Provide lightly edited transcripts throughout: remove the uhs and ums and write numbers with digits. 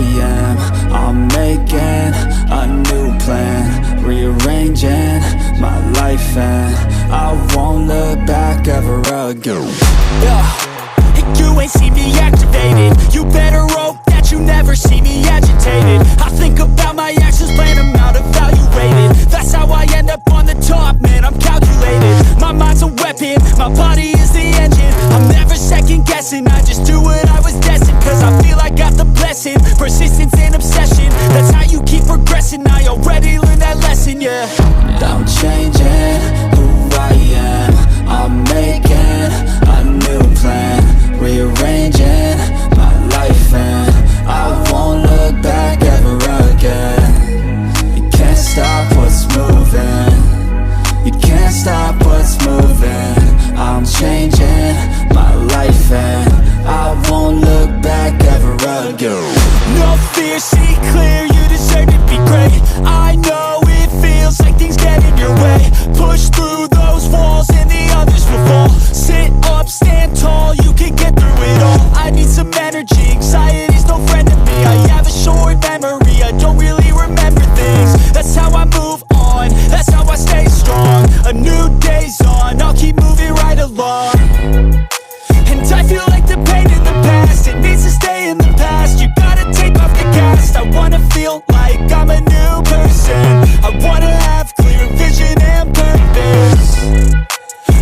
am. I'm making a new plan, rearranging my life, and I won't look back ever again. You ain't see me activated. You better hope that you never see me agitated. I think about my actions, plan them out, evaluated. That's how I end up on the top, man, I'm calculated. My mind's a weapon, my body is the engine. I'm never second guessing, I just do what I was destined. Cause I feel I got the blessing, persistence and obsession. That's how you keep progressing, I already learned that lesson, yeah. I'm changing who I am. I'm making a new plan, rearranging my life, and I won't look back ever again. You can't stop what's moving, you can't stop what's moving. I'm changing my life, and I won't look back ever again. No fear, see clear, you deserve to be great. I know it feels like things get in your way. Push through those walls and the others will fall. Sit up, stand tall, you can get through it all. I need some energy, anxiety's no friend to me. I have a short memory, I don't really remember things. That's how I move on, that's how I stay strong. A new day's on, I'll keep moving right along. And I feel like the pain in the past, it needs to stay in the past. You gotta take off the cast. I wanna feel like I'm a new person. I wanna have clear vision and purpose.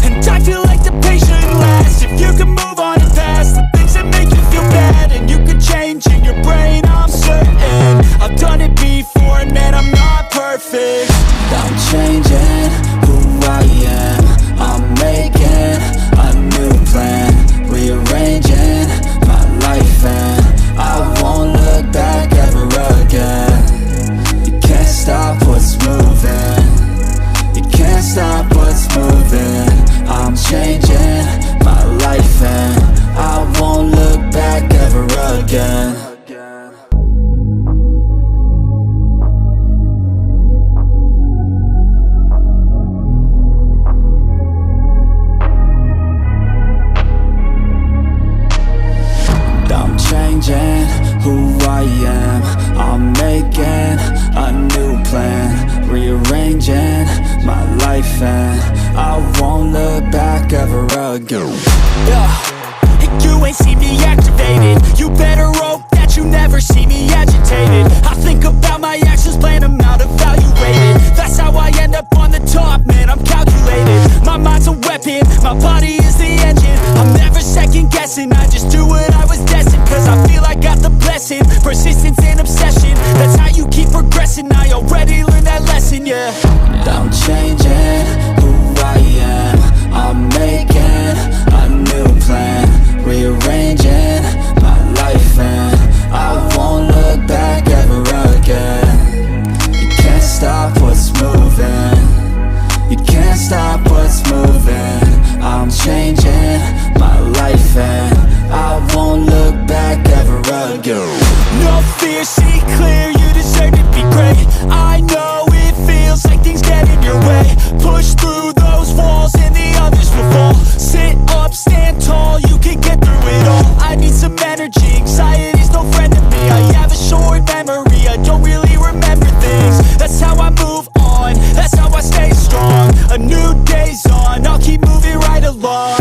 And I feel like the pain shouldn't last. If you can move on and past the things that make you feel bad, and you can change in your brain, I'm certain. I've done it before and man, I'm not perfect. I'm changing who I am. I'm making a new plan, rearranging my life, and I won't look back ever again. You can't stop what's moving, you can't stop what's moving. I'm changing my life, and I won't look back ever again. I'm changing who I am. I'm making a new plan, rearranging my life, and I won't look back ever again. You ain't see me activated. You better hope that you never see me agitated. I think about my actions, plan them out, evaluated. That's how I end up on the top, man, I'm calculated. My mind's a weapon, my body is the engine. I'm never second guessing, I just do what I was destined. Cause I feel I got the blessing, persistence and obsession. That's how you keep progressing, I already learned that lesson, yeah. I'm changing who I am. I'm making a new plan, rearranging my life, and I won't look back ever again. You can't stop what's moving, you can't stop what's moving. I'm changing my life, and I won't look back ever again. No fear, see clear, you deserve to be great. I know it feels like things get in your way. Push through those walls and the others will fall. Sit up, stand tall, you can get through it all. I need some energy, anxiety's no friend to me. I have a short memory, I don't really remember things. That's how I move on, that's how I stay strong. A new day's on, I'll keep moving right along.